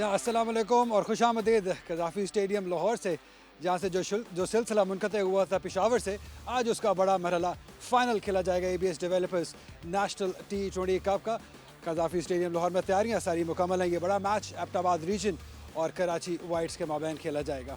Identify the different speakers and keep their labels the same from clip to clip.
Speaker 1: अस्सलाम वालेकुम और खुशामदीद कज़ाफ़ी स्टेडियम लाहौर से, जहाँ से जो सिलसिला मुनक़ते हुआ था पेशावर से, आज उसका बड़ा मरहला फ़ाइनल खेला जाएगा ABS developers national T20 cup का। कज़ाफ़ी स्टेडियम लाहौर में तैयारियाँ सारी मुकम्मल हैं। ये बड़ा मैच एबटाबाद रीजन और कराची वाइट्स के माबैन खेला जाएगा।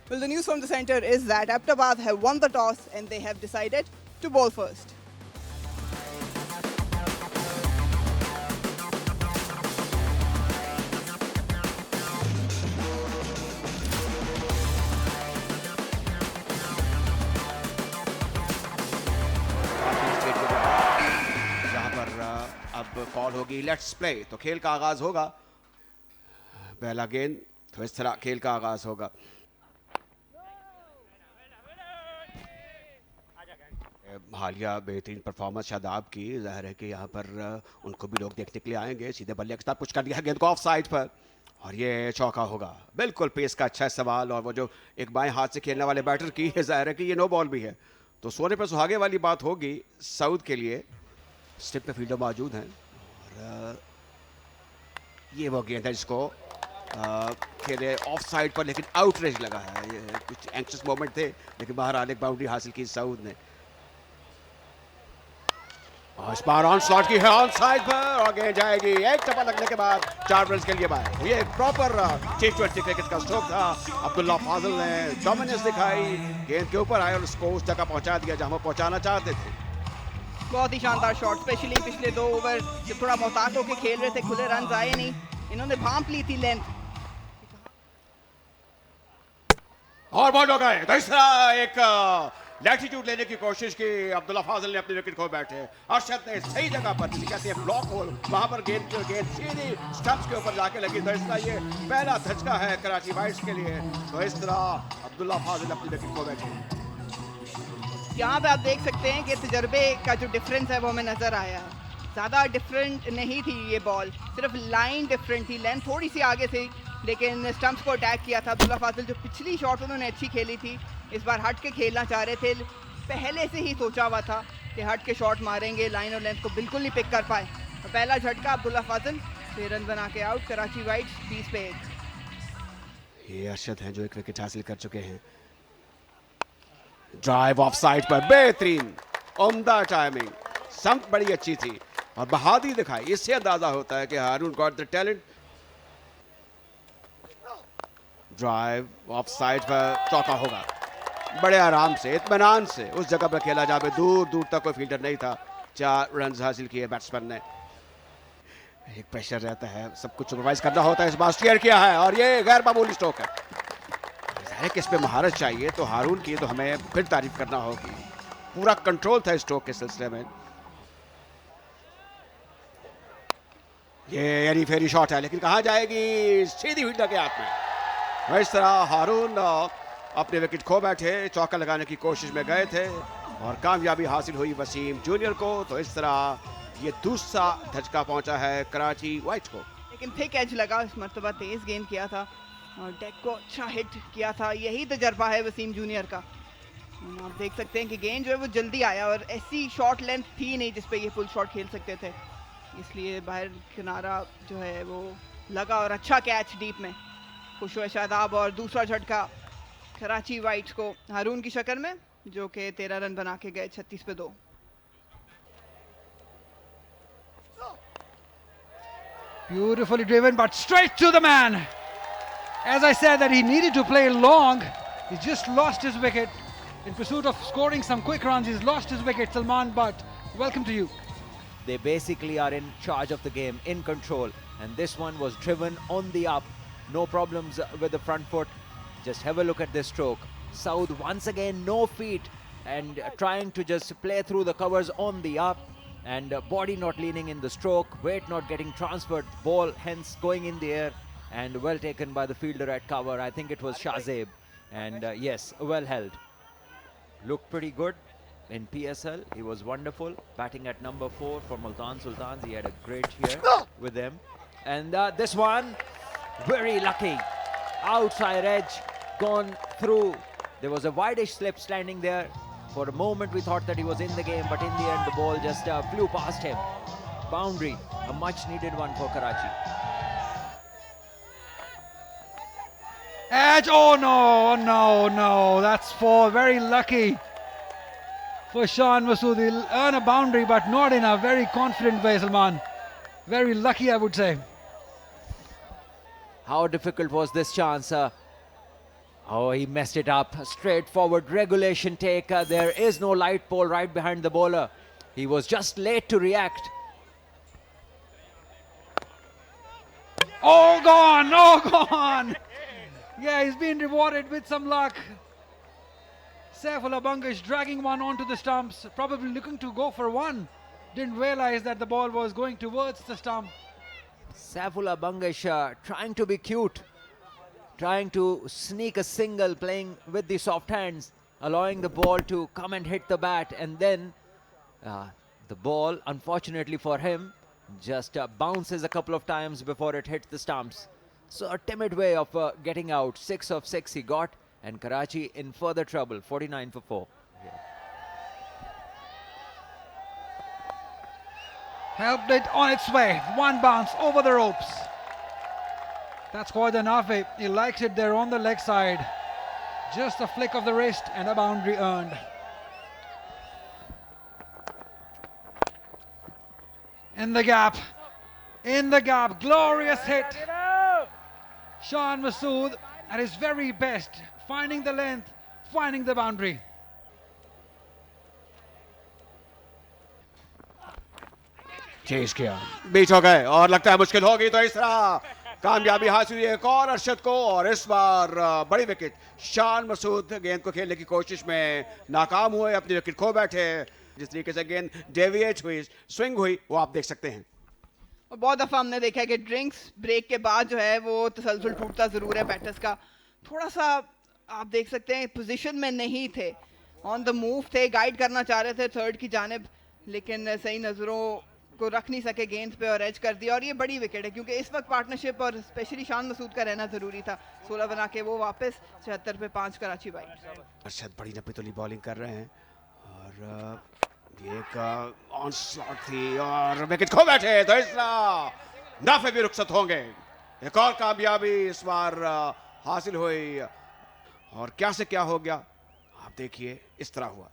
Speaker 2: Well, the news from the center is that Abbottabad have won the toss and they have decided to bowl first.
Speaker 3: अब कॉल होगी लेट्स प्ले, तो खेल का आगाज होगा। पहला गेंद, तो इस तरह खेल का आगाज होगा। हालिया बेहतरीन परफॉर्मेंस शादाब की, जाहिर है कि यहाँ पर उनको भी लोग देखने के लिए आएंगे। सीधे बल्ले के साथ कुछ कर दिया गेंद को ऑफ साइड पर, और ये चौका होगा। बिल्कुल पेस का अच्छा सवाल, और वो जो एक बाएं हाथ से खेलने वाले बैटर की जाहिर है कि ये नो बॉल भी है, तो सोने पर सुहागे वाली बात होगी सऊद के लिए। स्टिप पे फील्डर मौजूद हैं, और ये वो गेंद है जिसको खेले ऑफ साइड पर, लेकिन आउटरेज लगा है। ये कुछ एंक्शस मोमेंट थे, लेकिन बहरहाल एक बाउंड्री हासिल की सऊद ने। और इस बार ऑन शॉट की है ऑन साइड पर, और गेंद जाएगी एक टप्पा लगने के बाद 4 रन के लिए बाहर। ये एक प्रॉपर T20 क्रिकेट का स्ट्रोक था। अब्दुल्ला फाजिल ने डोमिनेंस दिखाई, गेंद के ऊपर आए और उसको उस जगह पहुंचा दिया जहां वो पहुंचाना चाहते थे।
Speaker 2: बहुत ही शानदार शॉट, स्पेशली पिछले 2 ओवर जब थोड़ा मोहतात होकर खेल रहे थे, खुले रन आए नहीं, इन्होंने भांप ली थी लेंथ।
Speaker 3: और बॉल हो गए, तो इस तरह एक लैटिट्यूड लेने की कोशिश की अब्दुल्ला फाजिल ने अपनी विकेट खो बैठे। अरशद ने सही जगह पर, जिसे कहते हैं ब्लॉक होल, वहां पर गेंद सीधी स्टंप्स के ऊपर जाके लगी। तो इस तरह ये पहला धचका है कराची वाइट्स के लिए। तो इस तरह अब्दुल्ला फाजिल अपनी विकेट खो बैठे।
Speaker 2: यहाँ पे आप देख सकते हैं कि तजर्बे का जो डिफरेंस है वो हमें नजर आया है। ज़्यादा डिफरेंट नहीं थी ये बॉल, सिर्फ लाइन डिफरेंट थी, लेंथ थोड़ी सी आगे थी, लेकिन स्टंप्स को अटैक किया था अब्दुल्ला फाजिल। जो पिछली शॉट उन्होंने अच्छी खेली थी, इस बार हट के खेलना चाह रहे थे, पहले से ही सोचा हुआ था कि हट के शॉट मारेंगे, लाइन और लेंथ को बिल्कुल नहीं पिक कर पाए। तो पहला झटका अब्दुल्ला फाजिल, 6 रन बना के आउट। कराची वाइट्स 20 पे 1।
Speaker 3: ये अरशद हैं जो एक विकेट हासिल कर चुके हैं। ड्राइव ऑफ साइड पर बेहतरीन उम्दा टाइमिंग, संक बड़ी अच्छी थी और बहादुरी दिखाई। इससे अंदाजा होता है कि Haroon got the talent. Drive off side पर चौका होगा, बड़े आराम से इत्मीनान से उस जगह पर खेला जाए, दूर दूर तक कोई फील्डर नहीं था। 4 रन हासिल किए बैट्समैन ने। एक प्रेशर रहता है, सब कुछ सुपरवाइज करना होता है। इस बार स्टीयर किया है और ये गैर मामूली स्ट्रोक है कि इस पे महारत चाहिए, तो हारून की तो हमें फिर तारीफ करना होगी। पूरा कंट्रोल था स्ट्रोक के सिलसिले में। ये यानी फेरी शॉट है, लेकिन कहाँ जाएगी, सीधी फील्डर के हाथ में। इस तरह हारून अपने विकेट खो बैठे, चौका लगाने की कोशिश में गए थे और कामयाबी हासिल हुई वसीम जूनियर को। तो इस तरह ये दूसरा धचका पहुंचा है कराची वाइट्स को।
Speaker 2: लेकिन थिक एज लगा, इस मरतबा तेज गेंद किया था और डेक को अच्छा हिट किया था। यही तजर्बा है वसीम जूनियर का। आप देख सकते हैं कि गेंद जो है वो जल्दी आया, और ऐसी शॉर्ट लेंथ थी नहीं जिस पे ये फुल शॉट खेल सकते थे, इसलिए बाहर किनारा जो है वो लगा और अच्छा कैच डीप में। खुश हुए शादाब, और दूसरा झटका कराची वाइट्स को हारून की शक्ल में, जो कि 13 रन बना के गए 36 पे 2।
Speaker 1: Beautifully driven, but straight to the man. As I said that he needed to play long, he just lost his wicket. In pursuit of scoring some quick runs, he's lost his wicket. Salman Butt, welcome to you.
Speaker 4: They basically are in charge of the game, in control, and this one was driven on the up. No problems with the front foot. Just have a look at this stroke. Saud once again no feet, and trying to just play through the covers on the up, and body not leaning in the stroke, weight not getting transferred, ball hence going in the air, and well taken by the fielder at cover. I think it was Shahzeb, and yes, well held. Looked pretty good in PSL. He was wonderful, batting at number 4 for Multan Sultans. He had a great year with them. And this one, very lucky. Outside edge, gone through. There was a wideish slip standing there. For a moment we thought that he was in the game, but in the end the ball just flew past him. Boundary, a much needed one for Karachi.
Speaker 1: Edge. Oh no, no, no. That's four. Very lucky for Shan Masood. He'll earn a boundary, but not in a very confident way, Salman. Very lucky, I would say.
Speaker 4: How difficult was this chance? Oh, he messed it up. Straightforward regulation take. There is no light pole right behind the bowler. He was just late to react.
Speaker 1: Oh, gone. Oh, gone. Yeah, he's been rewarded with some luck. Saifullah Bangash dragging one onto the stumps, probably looking to go for one. Didn't realize that the ball was going towards the stump.
Speaker 4: Saifullah Bangash trying to be cute, trying to sneak a single, playing with the soft hands, allowing the ball to come and hit the bat, and then the ball, unfortunately for him, just bounces a couple of times before it hits the stumps. So a timid way of getting out. 6 of 6 he got, and Karachi in further trouble. 49 for 4.
Speaker 1: Helped it on its way. One bounce over the ropes. That's Khwaja Nafi. He likes it there on the leg side. Just a flick of the wrist and a boundary earned. In the gap. In the gap. Glorious hit. Shan Masood at his very best. Finding the length. Finding the boundary.
Speaker 3: Chase किया, बीच हो गए और लगता है मुश्किल होगी, तो इस तरह कामयाबी हासिल हुई एक और अरशद को, और इस बार बड़ी विकेट। शान मसूद गेंद को खेलने की कोशिश में नाकाम हुए, अपनी विकेट खो बैठे। जिस तरीके से गेंद डेविएट हुई, स्विंग हुई, वो आप देख सकते हैं।
Speaker 2: और बहुत दफ़ा हमने देखा है कि ड्रिंक्स ब्रेक के बाद जो है वो तसलसल टूटता ज़रूर है बैटर्स का। थोड़ा सा आप देख सकते हैं पोजीशन में नहीं थे, ऑन द मूव थे, गाइड करना चाह रहे थे थर्ड की जानिब, लेकिन सही नज़रों को रख नहीं सके गेंद पे और एज कर दिया। और ये बड़ी विकेट है क्योंकि इस वक्त पार्टनरशिप और स्पेशली शान मसूद का रहना ज़रूरी था। 16 बना के वो वापस 76 पे 5 कराची वाइड।
Speaker 3: अरशद बड़ी नपीतुली बॉलिंग कर रहे हैं और ये एक ऑन स्लॉट थी और विकेट खो बैठे, तो इस तरह नाफे भी रुखसत होंगे। एक और कामयाबी इस बार हासिल हुई, और क्या से क्या हो गया आप देखिए, इस तरह हुआ।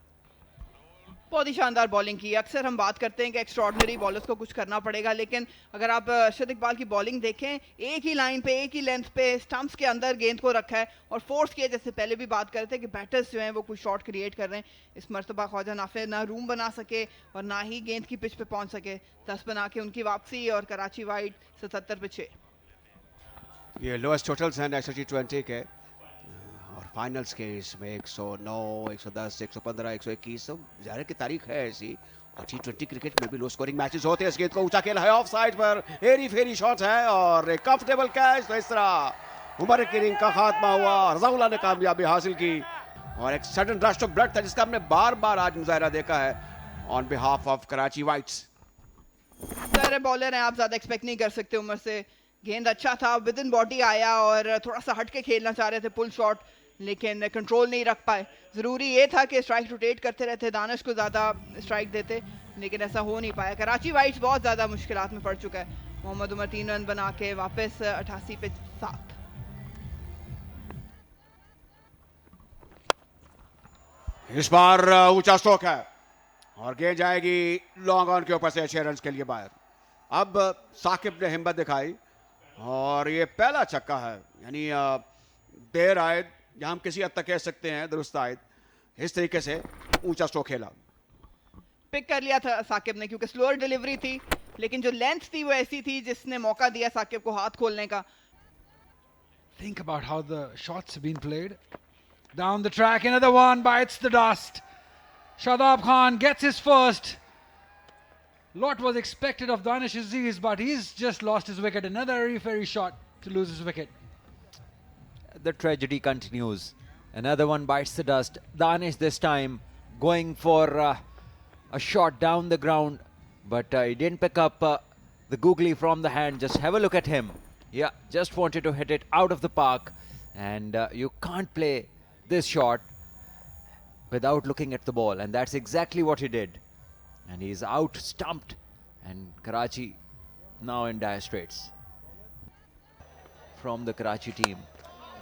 Speaker 2: बहुत ही शानदार बॉलिंग की। अक्सर हम बात करते हैं कि एक्स्ट्रॉर्डनरी बॉलर्स को कुछ करना पड़ेगा, लेकिन अगर आप अरशद इकबाल की बॉलिंग देखें, एक ही लाइन पे, एक ही लेंथ पे स्टंप्स के अंदर गेंद को रखा है और फोर्स किया। जैसे पहले भी बात कर रहे थे कि बैटर्स जो हैं वो कुछ शॉट क्रिएट कर रहे हैं। इस मरतबा ख्वाजा नाफे ना रूम बना सके और ना ही गेंद की पिच पे पहुंच सके। 10 बना के उनकी वापसी और कराची वाइड 77 पे 6।
Speaker 3: ये लोएस्ट टोटल्स हैं नेशनल T20 के, और फाइनल्स के इसमें 109, 110, 115, 121 सब ज़ाहिर की तारीख है ऐसी। और T20 क्रिकेट में भी लो स्कोरिंग मैचेस होते हैं। इस गेंद को ऊंचा खेला है ऑफ साइड पर, हेरी फेरी शॉट है और एक कंफर्टेबल कैच। तो इस तरह उमर की रिंग का खात्मा हुआ, रज़ाउल्लाह ने कामयाबी हासिल की, और एक सडन रश ऑफ ब्लड था जिसका हमने बार बार आज मुजाहरा देखा है on behalf of Karachi whites.
Speaker 2: सारे बॉलर हैं, आप ज़्यादा एक्सपेक्ट नहीं कर सकते उमर से। गेंद अच्छा था, विद इन बॉडी आया और थोड़ा सा हट के खेलना चाह रहे थे पुल शॉट, लेकिन कंट्रोल नहीं रख पाए। ज़रूरी ये था कि स्ट्राइक रोटेट करते रहते, दानिश को ज़्यादा स्ट्राइक देते, लेकिन ऐसा हो नहीं पाया। कराची वाइट्स बहुत ज़्यादा मुश्किलात में पड़ चुका है। मोहम्मद उमर 3 रन बना के वापस 88 पे 7।
Speaker 3: इस बार ऊंचा स्ट्रोक है और गेंद जाएगी लॉन्ग ऑन के ऊपर से 6 रन के लिए बाहर। अब साकिब ने हिम्मत दिखाई और ये पहला छक्का है, यानी देर आयद, या हम किसी हद तक कह सकते हैं दुरुस्त आयद। इस तरीके से ऊंचा स्ट्रोक खेला,
Speaker 2: पिक कर लिया था साकिब ने, क्योंकि स्लोअर डिलीवरी थी, लेकिन जो लेंथ थी वो ऐसी थी जिसने मौका दिया साकिब को हाथ खोलने का।
Speaker 1: Think about how the shots have been played. Down the track, another one bites the dust. Shadab Khan gets his first. Lot was expected of Danish Aziz, but he's just lost his wicket. Another very shot to lose his wicket.
Speaker 4: The tragedy continues. Another one bites the dust. Danish this time going for a shot down the ground, but he didn't pick up the googly from the hand. Just have a look at him. Yeah, just wanted to hit it out of the park, and you can't play this shot without looking at the ball, and that's exactly what he did. And he's out, stumped, and Karachi now in dire straits. From the Karachi team,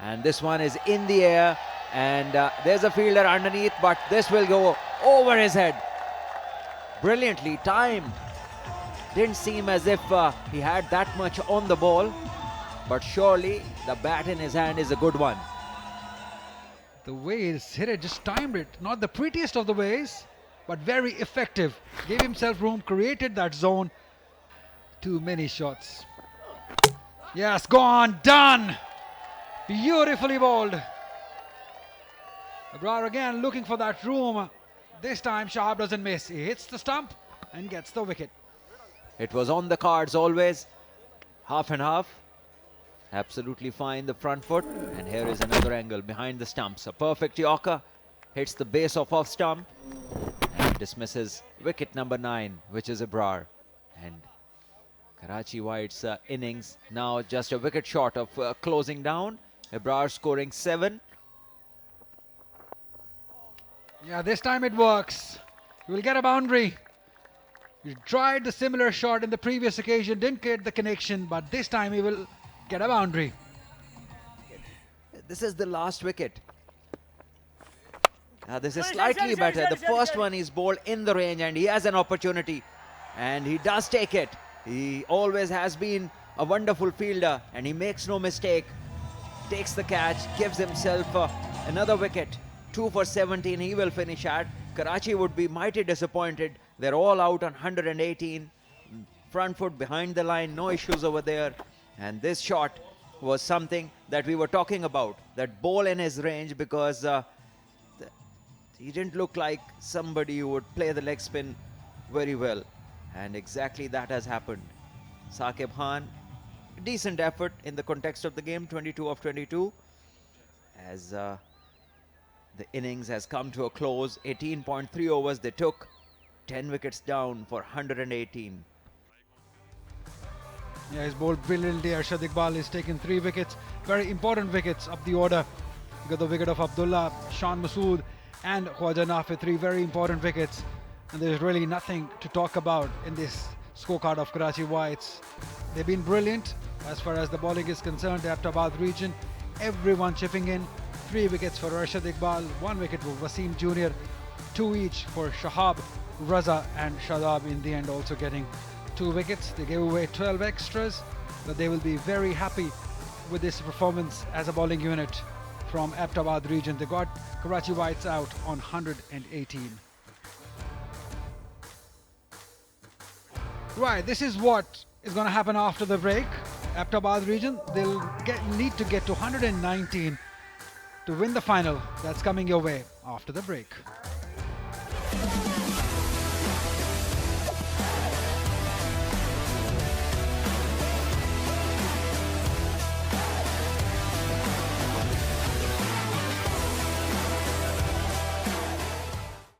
Speaker 4: And this one is in the air, and there's a fielder underneath, but this will go over his head. Brilliantly timed. Didn't seem as if he had that much on the ball, but surely the bat in his hand is a good one.
Speaker 1: The way he's hit it, just timed it. Not the prettiest of the ways, but very effective. Gave himself room, created that zone. Too many shots. Yes, gone, done. Beautifully bowled. Abrar again looking for that room. This time Shahab doesn't miss. He hits the stump and gets the wicket.
Speaker 4: It was on the cards always. Half and half. Absolutely fine, the front foot. And here is another angle behind the stumps. A perfect Yorker. Hits the base of off stump. And dismisses wicket number 9, which is Abrar. And Karachi White's innings now just a wicket short of closing down. Abrar scoring 7.
Speaker 1: Yeah, this time it works. He will get a boundary. He tried the similar shot in the previous occasion, didn't get the connection, but this time he will get a boundary.
Speaker 4: This is the last wicket. This is slightly better. The first one is bowled in the range and he has an opportunity. And he does take it. He always has been a wonderful fielder and he makes no mistake. Takes the catch, gives himself another wicket. 2 for 17 he will finish at. Karachi would be mighty disappointed. They're all out on 118. Front foot behind the line, no issues over there. And this shot was something that we were talking about. That ball in his range, because he didn't look like somebody who would play the leg spin very well. And exactly that has happened. Saqib Khan, decent effort in the context of the game, 22 of 22. As the innings has come to a close, 18.3 overs they took, 10 wickets down for 118.
Speaker 1: Yeah, he's bowled brilliantly. Arshad Iqbal has taken 3 wickets, very important wickets up the order. You got the wicket of Abdullah, Shan Masood and Khwaja Nafi, 3 very important wickets. And there's really nothing to talk about in this scorecard of Karachi Whites. They've been brilliant as far as the bowling is concerned. The Aptabad region, everyone chipping in. 3 wickets for Arshad Iqbal, 1 wicket for Wasim Jr., 2 each for Shahab, Raza and Shadab in the end also getting 2 wickets. They gave away 12 extras, but they will be very happy with this performance as a bowling unit from Aptabad region. They got Karachi Whites out on 118. Right, this is what is going to happen after the break. Aptabad region, they'll need to get to 119 to win the final. That's coming your way after the break.